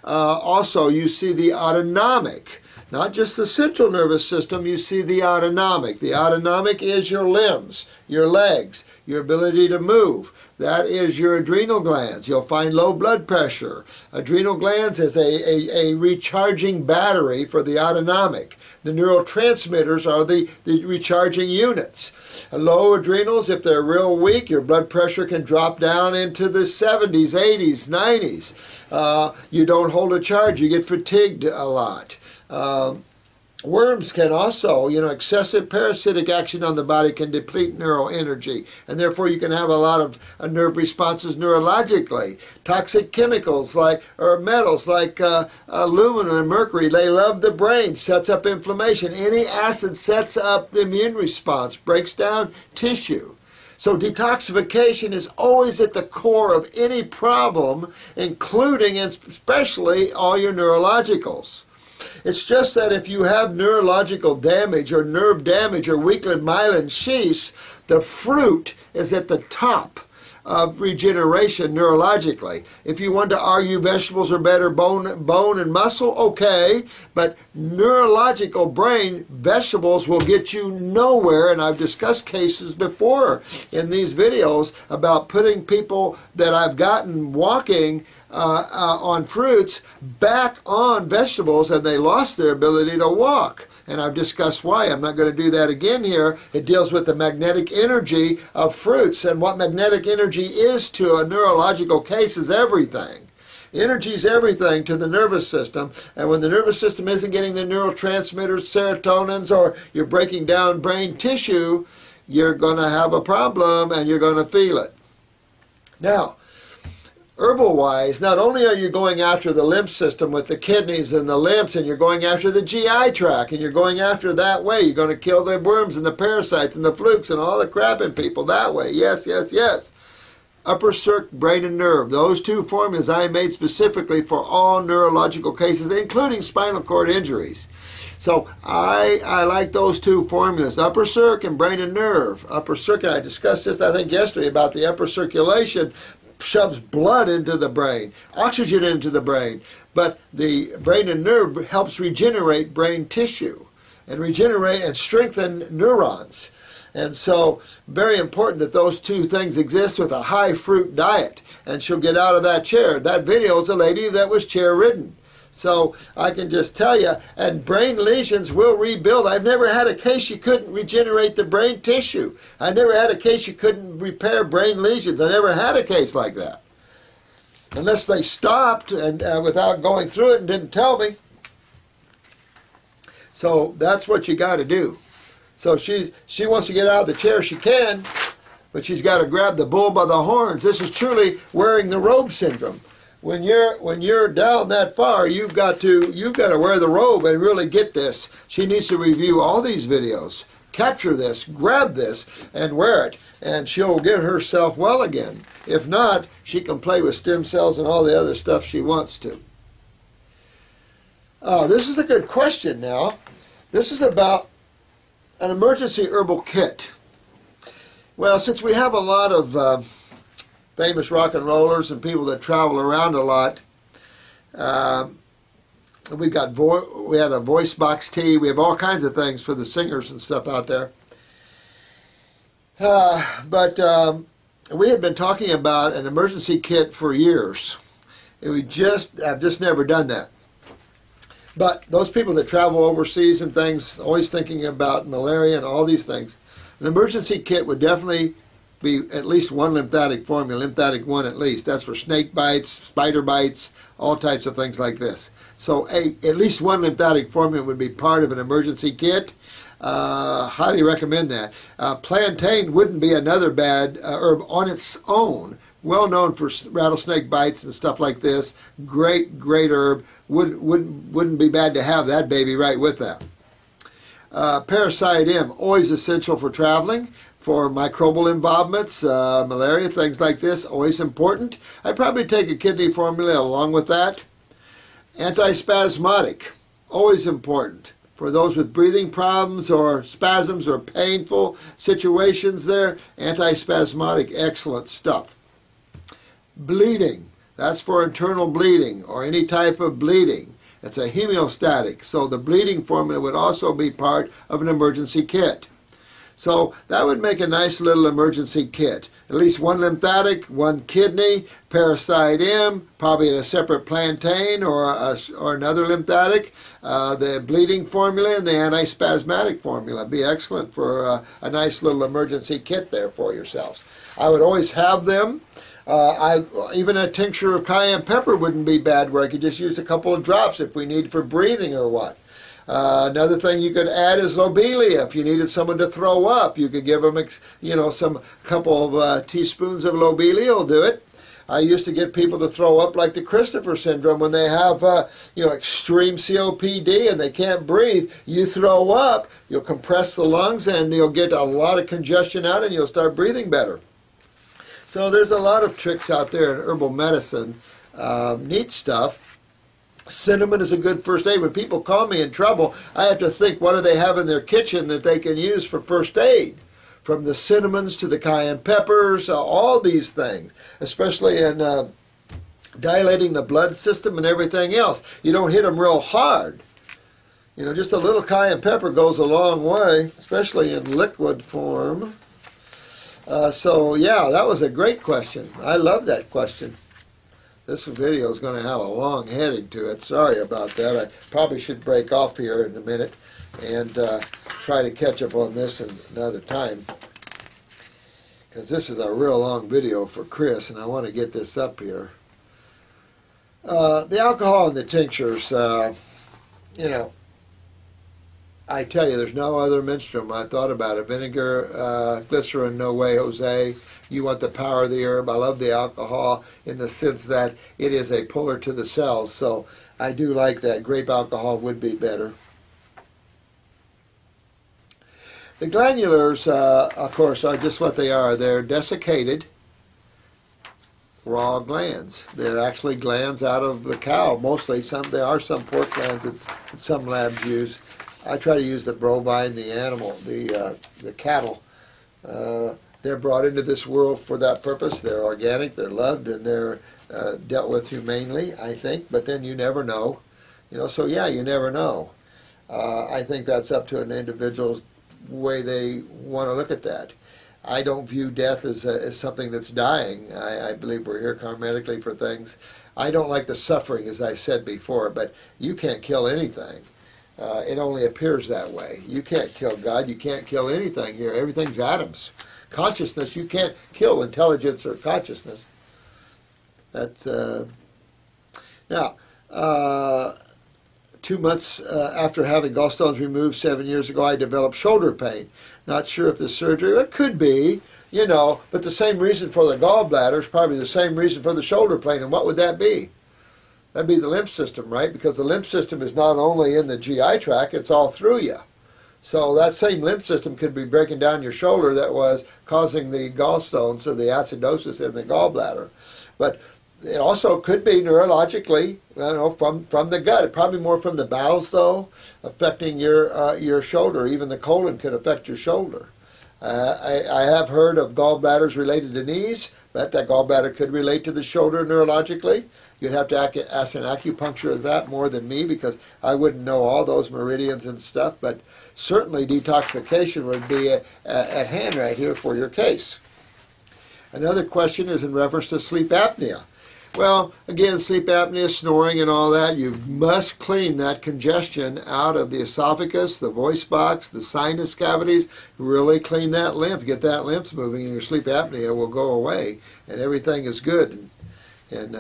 Also, you see the autonomic. Not just the central nervous system, you see the autonomic. The autonomic is your limbs, your legs, your ability to move. That is your adrenal glands. You'll find low blood pressure. Adrenal glands is a recharging battery for the autonomic. The neurotransmitters are the recharging units. Low adrenals, if they're real weak, your blood pressure can drop down into the 70s, 80s, 90s. You don't hold a charge. You get fatigued a lot. Worms can also, excessive parasitic action on the body can deplete neural energy, and therefore you can have a lot of nerve responses neurologically. Toxic chemicals or metals like aluminum and mercury, they love the brain, sets up inflammation. Any acid sets up the immune response, breaks down tissue. So detoxification is always at the core of any problem, including and especially all your neurologicals. It's just that if you have neurological damage or nerve damage or weakened myelin sheaths, the fruit is at the top of regeneration neurologically. If you want to argue vegetables are better bone and muscle, okay, but neurological brain, vegetables will get you nowhere, and I've discussed cases before in these videos about putting people that I've gotten walking on fruits back on vegetables, and they lost their ability to walk. And I've discussed why. I'm not going to do that again here. It deals with the magnetic energy of fruits, and what magnetic energy is to a neurological case is everything. Energy is everything to the nervous system, and when the nervous system isn't getting the neurotransmitters, serotonins, or you're breaking down brain tissue, you're going to have a problem and you're going to feel it. Now, herbal-wise, not only are you going after the lymph system with the kidneys and the lymphs, and you're going after the GI tract, and you're going after that way. You're going to kill the worms and the parasites and the flukes and all the crap in people that way. Yes, yes, yes. Upper circ, brain and nerve. Those two formulas I made specifically for all neurological cases, including spinal cord injuries. So I like those two formulas, upper circ and brain and nerve. Upper circuit, I discussed this I think yesterday about the upper circulation shoves blood into the brain, oxygen into the brain, but the brain and nerve helps regenerate brain tissue and regenerate and strengthen neurons. And so very important that those two things exist with a high fruit diet. And she'll get out of that chair. That video is a lady that was chair ridden. So I can just tell you, and brain lesions will rebuild. I've never had a case you couldn't regenerate the brain tissue. I never had a case you couldn't repair brain lesions. I never had a case like that. Unless they stopped and without going through it and didn't tell me. So that's what you got to do. So she wants to get out of the chair, she can, but she's got to grab the bull by the horns. This is truly wearing the robe syndrome. When you're down that far, you've got to wear the robe and really get this. She needs to review all these videos, capture this, grab this, and wear it, and she'll get herself well again. If not, she can play with stem cells and all the other stuff she wants to. This is a good question now. This is about an emergency herbal kit. Well, since we have a lot of famous rock and rollers and people that travel around a lot. We had a voice box tea. We have all kinds of things for the singers and stuff out there. But we have been talking about an emergency kit for years. I've just never done that. But those people that travel overseas and things, always thinking about malaria and all these things, an emergency kit would definitely be at least one lymphatic formula, lymphatic 1 at least. That's for snake bites, spider bites, all types of things like this. So at least one lymphatic formula would be part of an emergency kit. Highly recommend that. Plantain wouldn't be another bad herb on its own. Well known for rattlesnake bites and stuff like this. Great, great herb. Wouldn't be bad to have that baby right with that. Parasite M, always essential for traveling. For microbial involvements, malaria, things like this, always important. I'd probably take a kidney formula along with that. Antispasmodic, always important. For those with breathing problems or spasms or painful situations there, antispasmodic, excellent stuff. Bleeding, That's for internal bleeding or any type of bleeding. It's a hemostatic, so the bleeding formula would also be part of an emergency kit. So that would make a nice little emergency kit. At least one lymphatic, one kidney, Parasite M, probably in a separate plantain or another lymphatic, the bleeding formula and the antispasmodic formula. Be excellent for a nice little emergency kit there for yourselves. I would always have them. Even a tincture of cayenne pepper wouldn't be bad, where I could just use a couple of drops if we need for breathing or what. Another thing you could add is lobelia. If you needed someone to throw up, you could give them, some couple of teaspoons of lobelia will do it. I used to get people to throw up like the Christopher syndrome when they have, extreme COPD and they can't breathe. You throw up, you'll compress the lungs and you'll get a lot of congestion out and you'll start breathing better. So there's a lot of tricks out there in herbal medicine, neat stuff. Cinnamon is a good first aid. When people call me in trouble, I have to think, what do they have in their kitchen that they can use for first aid? From the cinnamons to the cayenne peppers, all these things, especially in dilating the blood system and everything else. You don't hit them real hard. Just a little cayenne pepper goes a long way, especially in liquid form. So yeah, that was a great question. I love that question. This video is going to have a long heading to it. Sorry about that. I probably should break off here in a minute and try to catch up on this another time, because this is a real long video for Chris and I want to get this up here. The alcohol in the tinctures, I tell you, there's no other menstruum. I thought about it. Vinegar, glycerin, no way, Jose. You want the power of the herb. I love the alcohol in the sense that it is a puller to the cells. So I do like that. Grape alcohol would be better. The glandulars, of course, are just what they are. They're desiccated raw glands. They're actually glands out of the cow. Mostly, there are some pork glands that some labs use. I try to use the bovine, the animal, the cattle. They're brought into this world for that purpose. They're organic, they're loved, and they're dealt with humanely, I think. But then you never know. So yeah, you never know. I think that's up to an individual's way they want to look at that. I don't view death as something that's dying. I believe we're here karmatically for things. I don't like the suffering, as I said before, but you can't kill anything. It only appears that way. You can't kill God. You can't kill anything here. Everything's atoms. Consciousness, you can't kill intelligence or consciousness. That's now. 2 months after having gallstones removed 7 years ago, I developed shoulder pain. Not sure if the surgery, it could be, but the same reason for the gallbladder is probably the same reason for the shoulder pain. And what would that be? That'd be the lymph system, right? Because the lymph system is not only in the GI tract, it's all through you. So that same lymph system could be breaking down your shoulder that was causing the gallstones or the acidosis in the gallbladder. But it also could be neurologically, from the gut. Probably more from the bowels, though, affecting your shoulder. Even the colon could affect your shoulder. I have heard of gallbladders related to knees, but that gallbladder could relate to the shoulder neurologically. You'd have to ask an acupuncturist of that more than me, because I wouldn't know all those meridians and stuff, but certainly detoxification would be at hand right here for your case. Another question is in reference to sleep apnea. Well, again, sleep apnea, snoring and all that, you must clean that congestion out of the esophagus, the voice box, the sinus cavities. Really clean that lymph, get that lymph moving, and your sleep apnea will go away, and everything is good in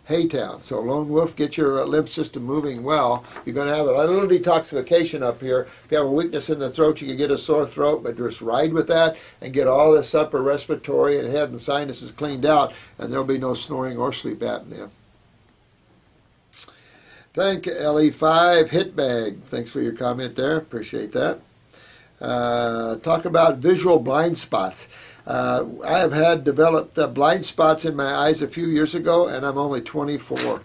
Haytown. So Lone Wolf, get your lymph system moving well. You're going to have a little detoxification up here. If you have a weakness in the throat, you can get a sore throat, but just ride with that and get all this upper respiratory and head and sinuses cleaned out, and there'll be no snoring or sleep apnea. Thank LE5 Hitbag. Thanks for your comment there. Appreciate that. Talk about visual blind spots. I have had developed blind spots in my eyes a few years ago, and I'm only 24.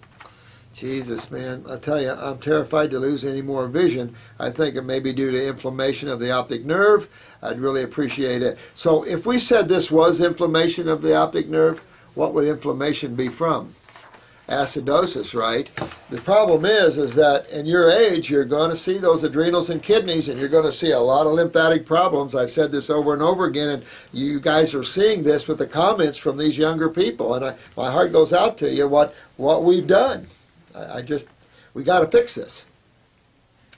Jesus, man, I tell you, I'm terrified to lose any more vision. I think it may be due to inflammation of the optic nerve. I'd really appreciate it. So if we said this was inflammation of the optic nerve, what would inflammation be from? acidosis, right? The problem is that in your age, you're going to see those adrenals and kidneys, and you're going to see a lot of lymphatic problems. I've said this over and over again, and you guys are seeing this with the comments from these younger people, and my heart goes out to you what we've done. We got to fix this.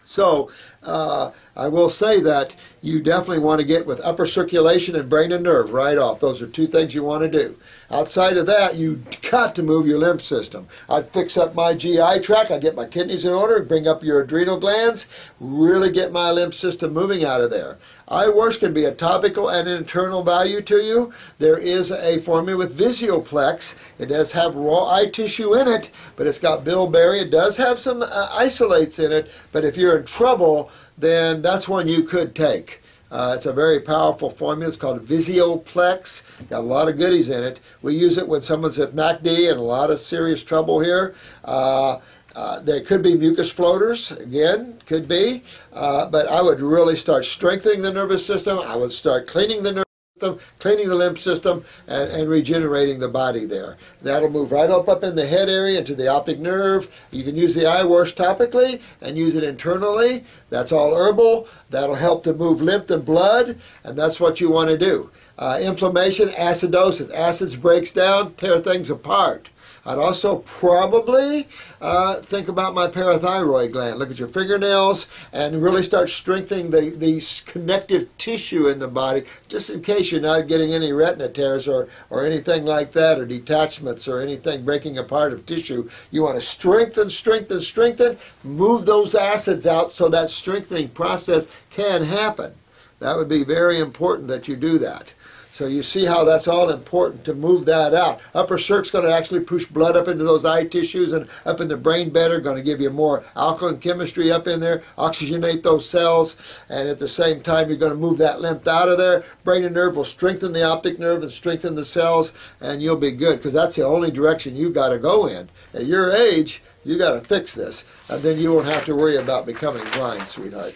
So I will say that you definitely want to get with upper circulation and brain and nerve right off. Those are two things you want to do. Outside of that, you got to move your lymph system. I'd fix up my GI tract. I'd get my kidneys in order, bring up your adrenal glands, really get my lymph system moving out of there. Iworks can be a topical and an internal value to you. There is a formula with Visioplex. It does have raw eye tissue in it, but it's got bilberry. It does have some isolates in it, but if you're in trouble, then that's one you could take. It's a very powerful formula. It's called Visioplex. Got a lot of goodies in it. We use it when someone's at MACD and a lot of serious trouble here. There could be mucus floaters, again, could be. But I would really start strengthening the nervous system. I would start cleaning the nervous system, cleaning the lymph system, and regenerating the body there. That'll move right up in the head area into the optic nerve. You can use the Iworks topically and use it internally. That's all herbal. That'll help to move lymph and blood, and that's what you want to do. Inflammation, acidosis. Acids breaks down, tear things apart. I'd also probably think about my parathyroid gland. Look at your fingernails and really start strengthening the connective tissue in the body, just in case you're not getting any retina tears or anything like that, or detachments or anything breaking apart of tissue. You want to strengthen, strengthen, strengthen, move those acids out so that strengthening process can happen. That would be very important that you do that. So you see how that's all important to move that out. Upper circ's going to actually push blood up into those eye tissues and up in the brain better, going to give you more alkaline chemistry up in there, oxygenate those cells, and at the same time you're going to move that lymph out of there. Brain and nerve will strengthen the optic nerve and strengthen the cells, and you'll be good, because that's the only direction you've got to go in. At your age, you got to fix this, and then you won't have to worry about becoming blind, sweetheart.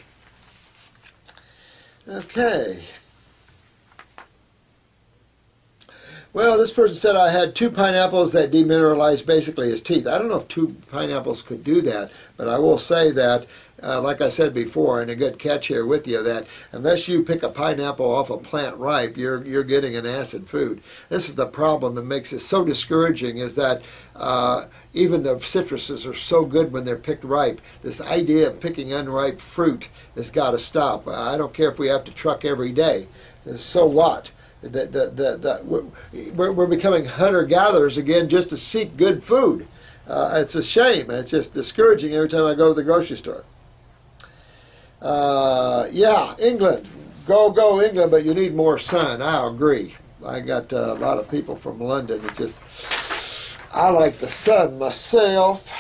Okay. Well, this person said I had 2 pineapples that demineralized basically his teeth. I don't know if 2 pineapples could do that, but I will say that, like I said before, and a good catch here with you, that unless you pick a pineapple off a plant ripe, you're getting an acid food. This is the problem that makes it so discouraging, is that even the citruses are so good when they're picked ripe. This idea of picking unripe fruit has got to stop. I don't care if we have to truck every day. So what? We're becoming hunter-gatherers again just to seek good food. It's a shame. It's just discouraging every time I go to the grocery store. Yeah, England. Go England, but you need more sun. I agree. I got a lot of people from London that just, I like the sun myself.